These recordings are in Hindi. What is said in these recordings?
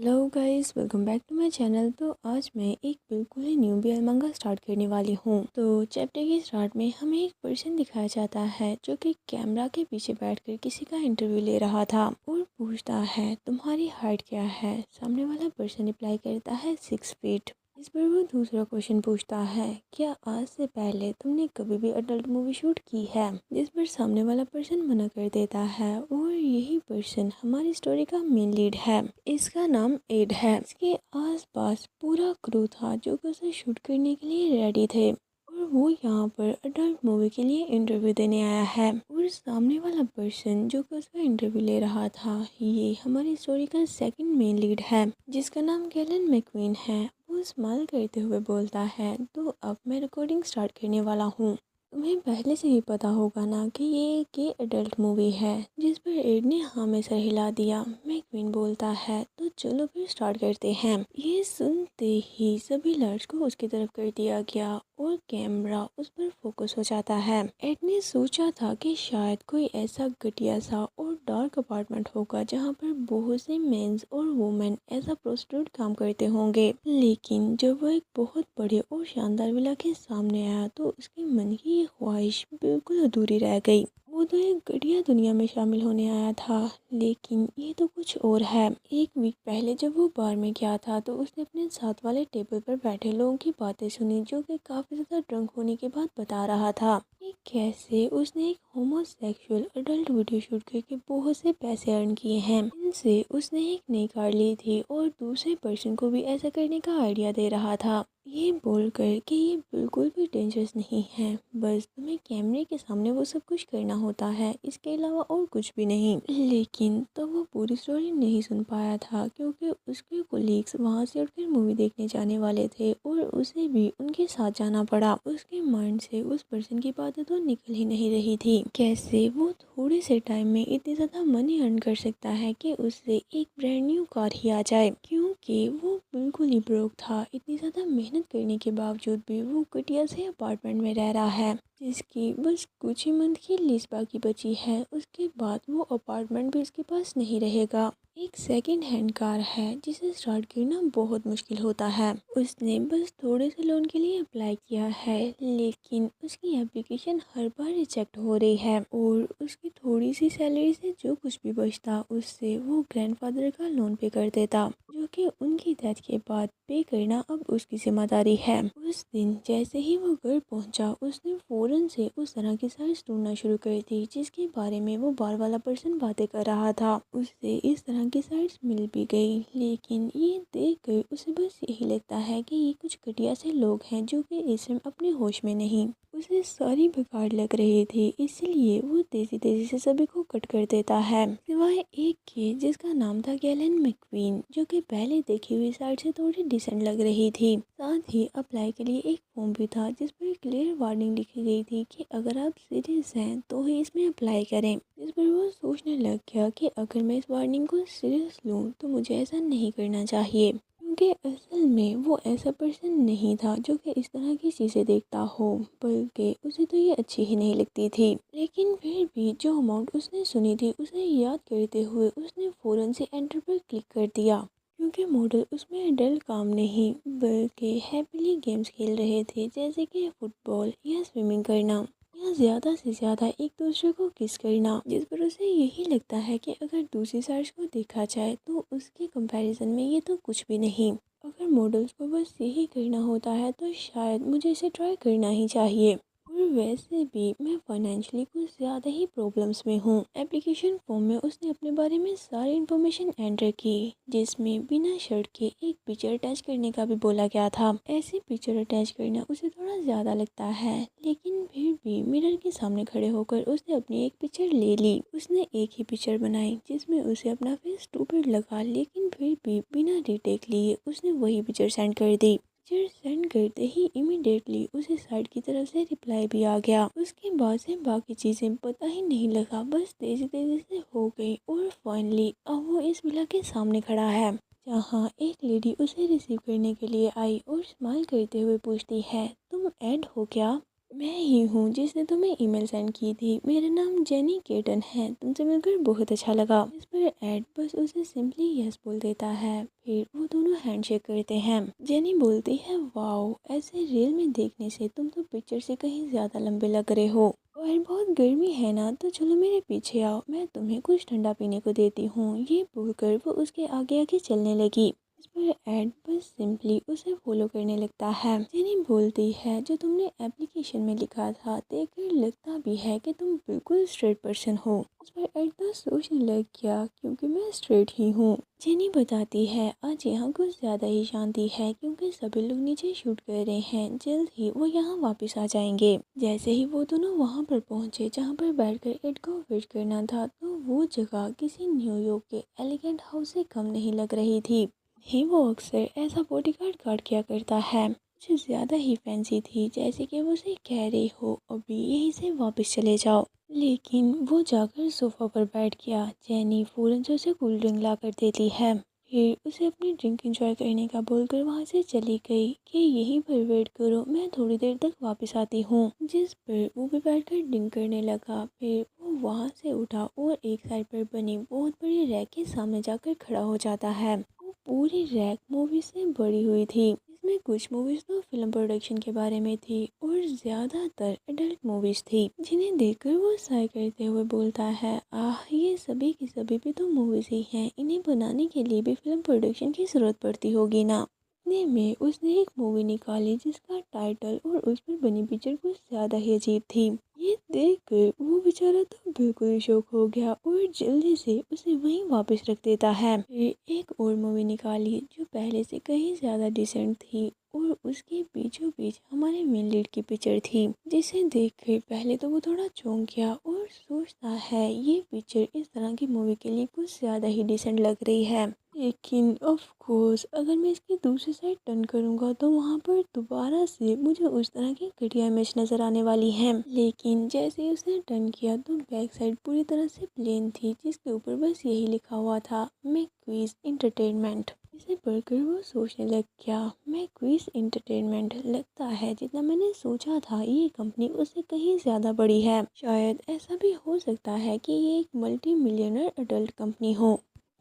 Hello guys, welcome back to my channel. तो आज मैं एक बिल्कुल ही न्यू BL मंगा स्टार्ट करने वाली हूँ। तो चैप्टर के स्टार्ट में हमें एक पर्सन दिखाया जाता है जो कि कैमरा के पीछे बैठकर किसी का इंटरव्यू ले रहा था और पूछता है तुम्हारी हाइट क्या है। सामने वाला पर्सन रिप्लाई करता है 6 फीट। इस पर वो दूसरा क्वेश्चन पूछता है क्या आज से पहले तुमने कभी भी अडल्ट मूवी शूट की है, जिस पर सामने वाला पर्सन मना कर देता है। और यही पर्सन हमारी स्टोरी का मेन लीड है। इसका नाम एड है। इसके आसपास पूरा क्रू था जो कि उसे शूट करने के लिए रेडी थे और वो यहाँ पर अडल्ट मूवी के लिए इंटरव्यू देने आया है। और सामने वाला पर्सन जो कि उसका इंटरव्यू ले रहा था, ये हमारी स्टोरी का सेकंड मेन लीड है जिसका नाम गैलन मैक्वीन है। वो स्माइल करते हुए बोलता है तो अब मैं रिकॉर्डिंग स्टार्ट करने वाला हूँ। तुम्हें पहले से ही पता होगा ना कि ये एक अडल्ट मूवी है, जिस पर एड ने हाँ में सर हिला दिया। मैक्वीन बोलता है तो चलो फिर स्टार्ट करते हैं। ये सुनते ही सभी लाइट्स को उसकी तरफ कर दिया गया और कैमरा उस पर फोकस हो जाता है। एड ने सोचा था कि शायद कोई ऐसा घटिया सा और डार्क अपार्टमेंट होगा जहाँ पर बहुत से मेंस और वुमेन ऐसा प्रोस्टिट्यूट काम करते होंगे, लेकिन जब वो एक बहुत बड़े और शानदार विला के सामने आया तो उसके मन की ये ख्वाहिश बिल्कुल अधूरी रह गई। वो तो एक घटिया दुनिया में शामिल होने आया था, लेकिन ये तो कुछ और है। एक वीक पहले जब वो बार में गया था तो उसने अपने साथ वाले टेबल पर बैठे लोगों की बातें सुनी जो कि काफ़ी ज़्यादा ड्रंक होने के बाद बता रहा था कि कैसे उसने एक होमोसेक्सुअल अडल्ट वीडियो शूट करके बहुत से पैसे अर्न किए हैं। इनसे उसने एक नई कार ली थी और दूसरे पर्सन को भी ऐसा करने का आइडिया दे रहा था, ये बोलकर कि ये बिल्कुल भी डेंजरस नहीं है, बस तुम्हें कैमरे के सामने वो सब कुछ करना होता है, इसके अलावा और कुछ भी नहीं। लेकिन तो वो पूरी स्टोरी नहीं सुन पाया था क्योंकि उसके कोलीग्स वहाँ से उठकर मूवी देखने जाने वाले थे और उसे भी उनके साथ जाना पड़ा। उसके माइंड से उस पर्सन की बातें तो निकल ही नहीं रही थी। कैसे वो थोड़े से टाइम में इतनी ज़्यादा मनी अर्न कर सकता है कि उससे एक ब्रांड न्यू कार ही आ जाए, क्योंकि वो बिल्कुल ही ब्रोक था। इतनी ज़्यादा मेहनत करने के बावजूद भी वो घटिया से अपार्टमेंट में रह रहा है जिसकी बस कुछ ही मंथ की लीज बाकी बची है। उसके बाद वो अपार्टमेंट भी उसके पास नहीं रहेगा। एक सेकंड हैंड कार है जिसे स्टार्ट करना बहुत मुश्किल होता है। उसने बस थोड़े से लोन के लिए अप्लाई किया है, लेकिन उसकी एप्लीकेशन हर बार रिजेक्ट हो रही है और उसकी थोड़ी सी सैलरी से जो कुछ भी बचता उससे वो ग्रैंडफादर का लोन पे कर देता, जो कि उनकी डेथ के बाद पे करना अब उसकी जिम्मेदारी है। उस दिन जैसे ही वो घर पहुंचा उसने फौरन से उस तरह की साइट्स ढूंढना शुरू कर दी जिसके बारे में वो बार वाला पर्सन बातें कर रहा था। उससे इस तरह की साइट्स मिल भी गई, लेकिन ये देख कर उसे बस यही लगता है कि ये कुछ घटिया से लोग हैं जो कि इस समय अपने होश में नहीं। उसे सारी बेकार लग रही थी, इसलिए वो तेजी तेजी से सभी को कट कर देता है सिवाय एक के जिसका नाम था गैलन मैक्वीन, जो कि पहले देखी हुई साइड से थोड़ी डिसेंट लग रही थी। साथ ही अप्लाई के लिए एक फॉर्म भी था जिस पर क्लियर वार्निंग लिखी गई थी कि अगर आप सीरियस हैं तो ही इसमें अप्लाई करें। जिस पर वो सोचने लग गया कि अगर मैं इस वार्निंग को सीरियस लूँ तो मुझे ऐसा नहीं करना चाहिए, क्योंकि असल में वो ऐसा पर्सन नहीं था जो कि इस तरह की चीज़ें देखता हो, बल्कि उसे तो ये अच्छी ही नहीं लगती थी। लेकिन फिर भी जो अमाउंट उसने सुनी थी उसे याद करते हुए उसने फ़ौरन से एंटर पर क्लिक कर दिया, क्योंकि मॉडल उसमें अडल्ट काम नहीं बल्कि हैप्पीली गेम्स खेल रहे थे जैसे कि फुटबॉल या स्विमिंग करना या ज़्यादा से ज़्यादा एक दूसरे को किस करना। जिस पर उसे यही लगता है कि अगर दूसरी साइड को देखा जाए तो उसके कंपैरिजन में ये तो कुछ भी नहीं। अगर मॉडल्स को बस यही करना होता है तो शायद मुझे इसे ट्राई करना ही चाहिए। और वैसे भी मैं फाइनेंशियली कुछ ज़्यादा ही प्रॉब्लम्स में हूँ। एप्लीकेशन फॉर्म में उसने अपने बारे में सारी इन्फॉर्मेशन एंटर की, जिसमें बिना शर्ट के एक पिक्चर अटैच करने का भी बोला गया था। ऐसी पिक्चर अटैच करना उसे थोड़ा ज़्यादा लगता है, लेकिन फिर भी मिरर के सामने खड़े होकर उसने अपनी एक पिक्चर ले ली। उसने एक ही पिक्चर बनाई जिसमें उसे अपना फेस स्टूपिड लगा, लेकिन फिर भी बिना रीटेक लिए उसने वही पिक्चर सेंड कर दी। पिक्चर सेंड करते ही इमीडिएटली उसे साइड की तरफ से रिप्लाई भी आ गया। उसके बाद से बाकी चीज़ें पता ही नहीं लगा, बस तेजी तेजी से हो गई और फाइनली अब वो इस विला के सामने खड़ा है जहाँ एक लेडी उसे रिसीव करने के लिए आई और स्माइल करते हुए पूछती है तुम एड हो क्या। मैं ही हूँ जिसने तुम्हें ईमेल सेंड की थी। मेरा नाम जेनी केटन है। तुमसे मिलकर बहुत अच्छा लगा। इस पर एड बस उसे सिंपली यस बोल देता है। फिर वो दोनों हैंडशेक करते हैं। जेनी बोलती है, वाओ, ऐसे रियल में देखने से तुम तो पिक्चर से कहीं ज़्यादा लंबे लग रहे हो। और बहुत गर्मी है ना, तो चलो मेरे पीछे आओ, मैं तुम्हें कुछ ठंडा पीने को देती हूँ। ये बोलकर वो उसके आगे आगे चलने लगी। इस पर एड बस सिंपली उसे फॉलो करने लगता है। जेनी बोलती है, जो तुमने एप्लीकेशन में लिखा था देखकर लगता भी है कि तुम बिल्कुल स्ट्रेट पर्सन हो। इस पर एड तो सोचने लग गया, क्योंकि मैं स्ट्रेट ही हूँ। जेनी बताती है, आज यहाँ कुछ ज़्यादा ही शांति है क्योंकि सभी लोग नीचे शूट कर रहे हैं। जल्द ही वो यहाँ वापस आ जाएंगे। जैसे ही वो दोनों वहाँ पर पहुँचे जहाँ पर बैठकर एड को वेट करना था, तो वो जगह किसी न्यूयॉर्क के एलिगेंट हाउस से कम नहीं लग रही थी। ही वो अक्सर ऐसा बॉडीगार्ड गार्ड किया करता है। कुछ ज़्यादा ही फैंसी थी, जैसे कि वो उसे कह रही हो, अभी यहीं से वापस चले जाओ। लेकिन वो जाकर सोफा पर बैठ गया। जेनी फौरन से उसे कोल्ड ड्रिंक ला कर देती है। फिर उसे अपनी ड्रिंक एंजॉय करने का बोलकर वहाँ से चली गई कि यहीं पर वेट करो, मैं थोड़ी देर तक वापस आती हूँ। जिस पर वो भी बैठकर ड्रिंक करने लगा। फिर वो वहाँ से उठा और एक साइड पर बनी बहुत बड़ी रैक के सामने जाकर खड़ा हो जाता है। वो पूरी रैक मूवी से भरी हुई थी। इसमें कुछ मूवीज तो फिल्म प्रोडक्शन के बारे में थी और ज्यादातर एडल्ट मूवीज थी, जिन्हें देखकर वो साय करते हुए बोलता है, आह, ये सभी की सभी भी तो मूवीज ही हैं, इन्हें बनाने के लिए भी फिल्म प्रोडक्शन की जरूरत पड़ती होगी ना। इतने में उसने एक मूवी निकाली जिसका टाइटल और उस पर बनी पिक्चर कुछ ज्यादा ही अजीब थी। ये देखकर वो बेचारा तो बिल्कुल ही शॉक हो गया और जल्दी से उसे वहीं वापस रख देता है। फिर एक और मूवी निकाली जो पहले से कहीं ज्यादा डिसेंट थी और उसके बीचों बीच हमारे मेन लीड की पिक्चर थी, जिसे देखकर पहले तो वो थोड़ा चौंक गया और सोचता है, ये पिक्चर इस तरह की मूवी के लिए कुछ ज़्यादा ही डिसेंट लग रही है। लेकिन ऑफ कोर्स अगर मैं इसकी दूसरी साइड टर्न करूँगा तो वहाँ पर दोबारा से मुझे उस तरह की घटिया इमेज नज़र आने वाली है। लेकिन जैसे ही उसने टर्न किया तो बैक साइड पूरी तरह से प्लेन थी, जिसके ऊपर बस यही लिखा हुआ था, मैकक्वीज एंटरटेनमेंट। इसे पढ़कर वो सोचने लग गया, मैकक्वीज एंटरटेनमेंट, लगता है जितना मैंने सोचा था ये कंपनी उससे कहीं ज़्यादा बड़ी है। शायद ऐसा भी हो सकता है कि ये एक मल्टी मिलियनर अडल्ट कंपनी हो।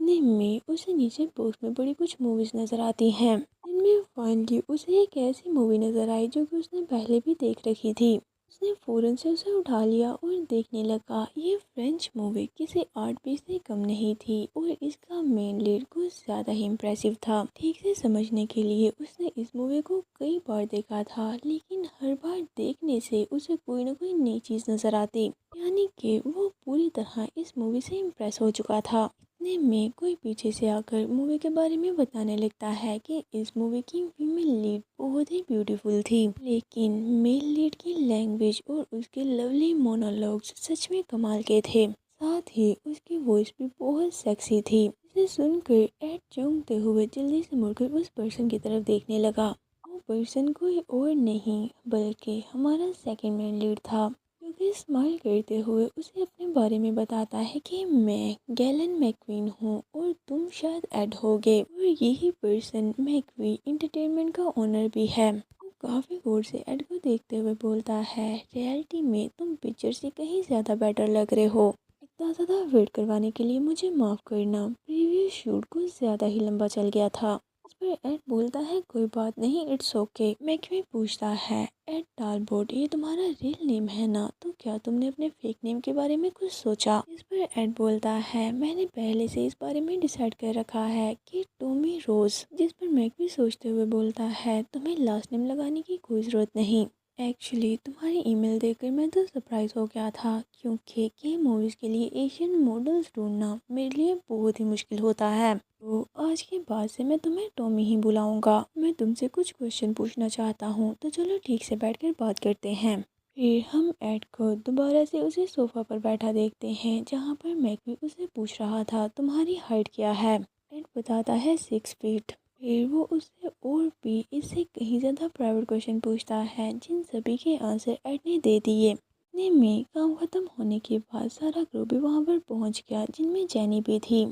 इतने में उसे नीचे बॉक्स में बड़ी कुछ मूवीज नज़र आती हैं। इनमें फाइनली उसे एक ऐसी मूवी नज़र आई जो कि उसने पहले भी देख रखी थी। उसने फ़ौरन से उसे उठा लिया और देखने लगा। ये फ्रेंच मूवी किसी आर्ट पीस से कम नहीं थी और इसका मेन लीड कुछ ज़्यादा ही इम्प्रेसिव था। ठीक से समझने के लिए उसने इस मूवी को कई बार देखा था, लेकिन हर बार देखने से उसे कोई ना कोई नई चीज़ नज़र आती, यानी कि वो पूरी तरह इस मूवी से इम्प्रेस हो चुका था। इतने में कोई पीछे से आकर मूवी के बारे में बताने लगता है कि इस मूवी की फीमेल लीड बहुत ही ब्यूटीफुल थी, लेकिन मेल लीड की लैंग्वेज और उसके लवली मोनोलॉग्स सच में कमाल के थे। साथ ही उसकी वॉइस भी बहुत सेक्सी थी। इसे सुनकर एड चौंकते हुए जल्दी से मुड़कर उस पर्सन की तरफ देखने लगा। वो पर्सन कोई और नहीं बल्कि हमारा सेकंड मेन लीड था, क्योंकि स्माइल करते हुए उसे अपने बारे में बताता है कि मैं गैलन मैकक्वीन हूँ और तुम शायद एड होगे, और यही पर्सन मैकक्वी एंटरटेनमेंट का ओनर भी है। वो काफ़ी गौर से एड को देखते हुए बोलता है, रियलिटी में तुम पिक्चर से कहीं ज़्यादा बेटर लग रहे हो। इतना ज़्यादा वेट करवाने के लिए मुझे माफ़ करना, प्रीवियस शूट कुछ ज़्यादा ही लंबा चल गया था। इस पर एड बोलता है, कोई बात नहीं, इट्स ओके। मैकक्वी पूछता है, एड टालबोट, ये तुम्हारा रियल नेम है ना, तो क्या तुमने अपने फेक नेम के बारे में कुछ सोचा? इस पर एड बोलता है, मैंने पहले से इस बारे में डिसाइड कर रखा है कि टॉमी रोज। जिस पर मैकक्वी सोचते हुए बोलता है, तुम्हें लास्ट नेम लगाने की कोई ज़रूरत नहीं। एक्चुअली तुम्हारी ईमेल देखकर मैं तो सरप्राइज हो गया था, क्योंकि के मूवीज़ के लिए एशियन मॉडल्स ढूंढना मेरे लिए बहुत ही मुश्किल होता है। तो आज के बाद से मैं तुम्हें टॉमी ही बुलाऊंगा। मैं तुमसे कुछ क्वेश्चन पूछना चाहता हूँ, तो चलो ठीक से बैठकर बात करते हैं। फिर हम एड को दोबारा से उसे सोफा पर बैठा देखते हैं, जहाँ पर मैकवी उसे पूछ रहा था, तुम्हारी हाइट क्या है? एड बताता है 6 फीट। फिर वो उससे और भी इससे कहीं ज़्यादा प्राइवेट क्वेश्चन पूछता है, जिन सभी के आंसर एड ने दे दिए। इतने में काम ख़त्म होने के बाद सारा ग्रुप भी वहाँ पर पहुँच गया, जिनमें जेनी भी थी,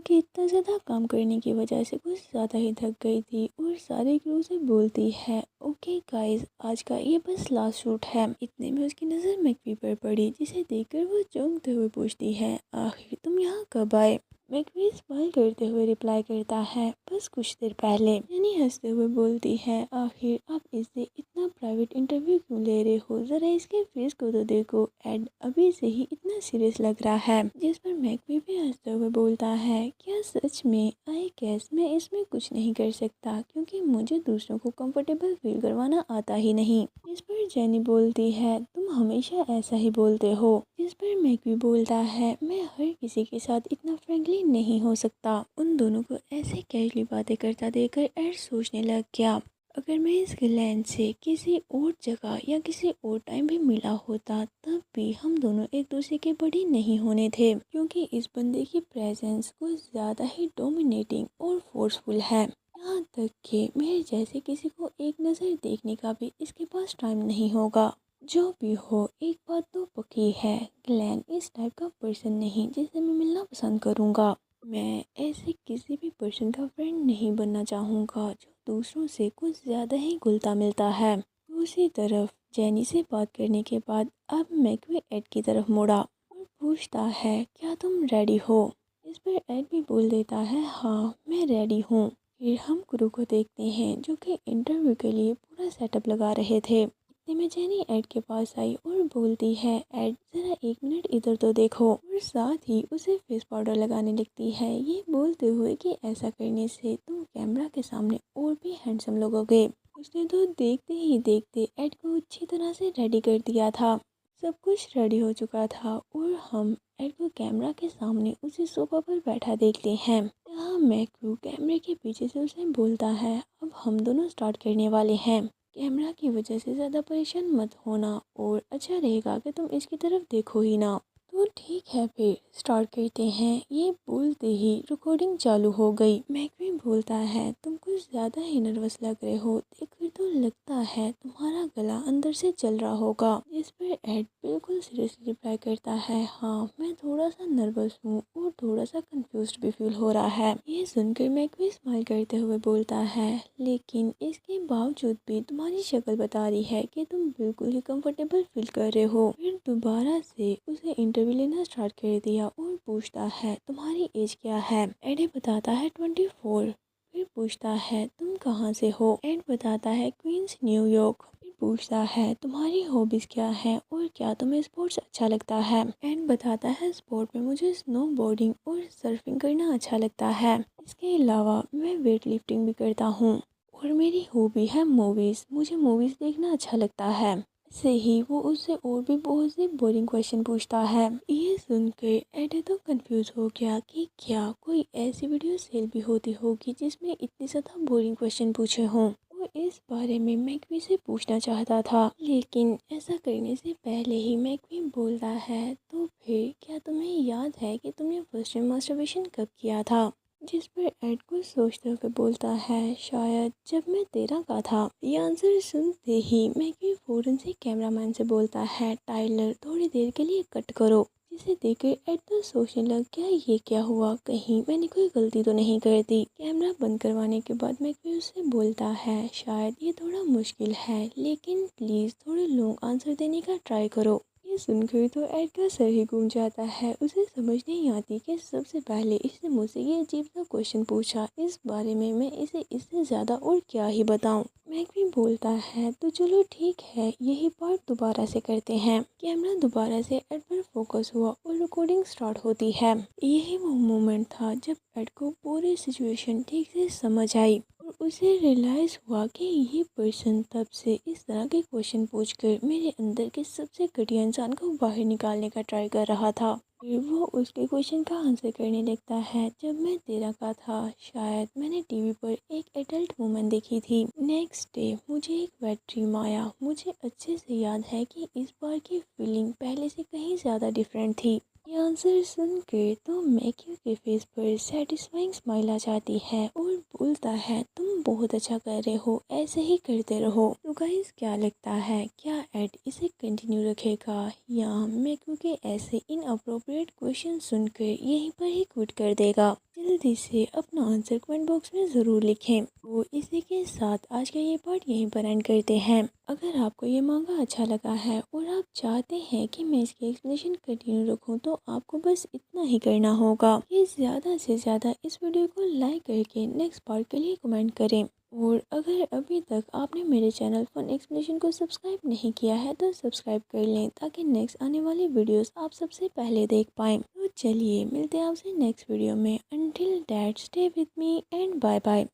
क्योंकि इतना ज़्यादा काम करने की वजह से कुछ ज़्यादा ही थक गई थी और सारे क्रू से बोलती है ओके गाइस, आज का ये बस लास्ट शूट है। इतने में उसकी नज़र मैकवी पर पड़ी, जिसे देखकर वो चौंकते हुए पूछती है आखिर तुम यहाँ कब आए। मैकवी स्माइल करते हुए रिप्लाई करता है बस कुछ देर पहले। यानी हंसते हुए बोलती है आखिर आप इससे इतना प्राइवेट इंटरव्यू क्यों ले रहे हो, ज़रा इसके फेस को तो देखो, एड अभी से ही इतना सीरियस लग रहा है। जिस पर मैकवी भी हंसते हुए बोलता है क्या सच में, आई गेस मैं इसमें कुछ नहीं कर सकता क्योंकि मुझे दूसरों को कंफर्टेबल फील करवाना आता ही नहीं। जिस पर जेनी बोलती है तुम हमेशा ऐसा ही बोलते हो। जिस पर मैकवी बोलता है मैं हर किसी के साथ इतना फ्रेंकली नहीं हो सकता। उन दोनों को ऐसे कैजुअली बातें करता देखकर एड सोचने लग गया अगर मैं इस ग्लैंड से किसी और जगह या किसी और टाइम भी मिला होता तब भी हम दोनों एक दूसरे के बड़ी नहीं होने थे, क्योंकि इस बंदे की प्रेजेंस कुछ ज़्यादा ही डोमिनेटिंग और फोर्सफुल है। यहाँ तक कि मेरे जैसे किसी को एक नज़र देखने का भी इसके पास टाइम नहीं होगा। जो भी हो, एक बात तो पक्की है, ग्लैन इस टाइप का पर्सन नहीं जिससे मैं मिलना पसंद करूँगा। मैं ऐसे किसी भी पर्सन का फ्रेंड नहीं बनना चाहूँगा जो दूसरों से कुछ ज़्यादा ही घुलता मिलता है। दूसरी तरफ जेनी से बात करने के बाद अब मैकवी एड की तरफ मुड़ा और पूछता है क्या तुम रेडी हो। इस पर एड भी बोल देता है हाँ मैं रेडी हूँ। फिर हम क्रू को देखते हैं जो कि इंटरव्यू के लिए पूरा सेटअप लगा रहे थे। इतने में जेनी एड के पास आई और बोलती है एड ज़रा 1 मिनट इधर तो देखो, और साथ ही उसे फेस पाउडर लगाने लगती है, ये बोलते हुए कि ऐसा करने से तुम कैमरा के सामने और भी हैंडसम लगोगे। उसने तो देखते ही देखते एड को अच्छी तरह से रेडी कर दिया था। सब कुछ रेडी हो चुका था और हम एड को कैमरा के सामने उसे सोफा पर बैठा देखते हैं। यहाँ मैकरू कैमरे के पीछे से उसे बोलता है अब हम दोनों स्टार्ट करने वाले हैं। कैमरा की वजह से ज़्यादा परेशान मत होना और अच्छा रहेगा कि तुम इसकी तरफ देखो ही ना। तो ठीक है फिर स्टार्ट करते हैं। ये बोलते ही रिकॉर्डिंग चालू हो गई। मैकवी बोलता है तुम कुछ ज़्यादा ही नर्वस लग रहे हो, देखकर तो लगता है तुम्हारा गला अंदर से चल रहा होगा। इस पर एड बिल्कुल सीरियसली रिप्लाई करता है हाँ मैं थोड़ा सा नर्वस हूँ और थोड़ा सा कंफ्यूज्ड भी फील हो रहा है। ये सुनकर मैकवी स्माइल करते हुए बोलता है लेकिन इसके बावजूद भी तुम्हारी शक्ल बता रही है कि तुम बिल्कुल ही कंफर्टेबल फील कर रहे हो। फिर दोबारा से उसे इंटरव्यू लेना स्टार्ट कर दिया और पूछता है तुम्हारी एज क्या है। एड बताता है 24। फिर पूछता है तुम कहाँ से हो। एड बताता है क्वींस न्यूयॉर्क। फिर पूछता है तुम्हारी हॉबीज क्या है और क्या तुम्हें स्पोर्ट्स अच्छा लगता है। एड बताता है स्पोर्ट में मुझे स्नो बोर्डिंग और सर्फिंग करना अच्छा लगता है। इसके अलावा मैं वेट लिफ्टिंग भी करता हूँ और मेरी हॉबी है मूवीज़, मुझे मूवीज़ देखना अच्छा लगता है। से ही वो उससे और भी बहुत से बोरिंग क्वेश्चन पूछता है। ये सुनकर एडे तो कंफ्यूज हो गया कि क्या कोई ऐसी वीडियो सेल भी होती होगी जिसमें इतने ज़्यादा बोरिंग क्वेश्चन पूछे हों। वो इस बारे में मैकवी से पूछना चाहता था, लेकिन ऐसा करने से पहले ही मैकवी बोलता है तो फिर क्या तुम्हें याद है कि तुमने फर्स्ट टाइम मास्टरबेशन कब किया था। जिस पर एड कुछ सोचते हुए बोलता है शायद जब मैं 13 का था। ये आंसर सुनते ही मैकवी फौरन से कैमरामैन से बोलता है टाइलर थोड़ी देर के लिए कट करो। जिसे देखकर एड तो सोचने लग गया ये क्या हुआ, कहीं मैंने कोई गलती तो नहीं कर दी। कैमरा बंद करवाने के बाद मैकवी उससे बोलता है शायद ये थोड़ा मुश्किल है लेकिन प्लीज़ थोड़े लॉन्ग आंसर देने का ट्राई करो। ये सुनकर तो एड का सर ही घूम जाता है। उसे समझ नहीं आती कि सबसे पहले इसने मुझसे ये अजीब सा क्वेश्चन पूछा, इस बारे में मैं इसे इससे ज़्यादा और क्या ही बताऊं। मैकवी बोलता है तो चलो ठीक है, यही पार्ट दोबारा से करते हैं। कैमरा दोबारा से एड पर फोकस हुआ और रिकॉर्डिंग स्टार्ट होती है। यही वो मोमेंट था जब एड को पूरी सिचुएशन ठीक से समझ आई और उसे रियलाइज़ हुआ कि ये पर्सन तब से इस तरह के क्वेश्चन पूछकर मेरे अंदर के सबसे घटिया इंसान को बाहर निकालने का ट्राई कर रहा था। फिर वो उसके क्वेश्चन का आंसर करने लगता है जब मैं 13 का था शायद मैंने टीवी पर एक एडल्ट वुमन देखी थी। नेक्स्ट डे मुझे एक वेट ड्रीम आया। मुझे अच्छे से याद है कि इस बार की फीलिंग पहले से कहीं ज़्यादा डिफरेंट थी। ये आंसर सुनकर तो मैक्यू के फेस पर सेटिस्फाइंग स्माइल आ जाती है और बोलता है तुम बहुत अच्छा कर रहे हो, ऐसे ही करते रहो। तो गाइस क्या लगता है, क्या एड इसे कंटिन्यू रखेगा या मैक्यू के ऐसे इनअप्रोप्रिएट क्वेश्चन सुनकर यहीं पर ही क्विट कर देगा। जल्दी से अपना आंसर कमेंट बॉक्स में ज़रूर लिखें। तो इसी के साथ आज का ये पार्ट यहीं पर एंड करते हैं। अगर आपको ये मांगा अच्छा लगा है और आप चाहते हैं कि मैं इसकी एक्सप्लेनेशन कंटिन्यू रखूं, तो आपको बस इतना ही करना होगा कि ज़्यादा से ज़्यादा इस वीडियो को लाइक करके नेक्स्ट पार्ट के लिए कमेंट करें। और अगर अभी तक आपने मेरे चैनल फन एक्सप्लेनेशन को सब्सक्राइब नहीं किया है तो सब्सक्राइब कर लें, ताकि नेक्स्ट आने वाली वीडियोस आप सबसे पहले देख पाएँ। तो चलिए मिलते हैं आपसे नेक्स्ट वीडियो में। Until that stay with me and bye bye.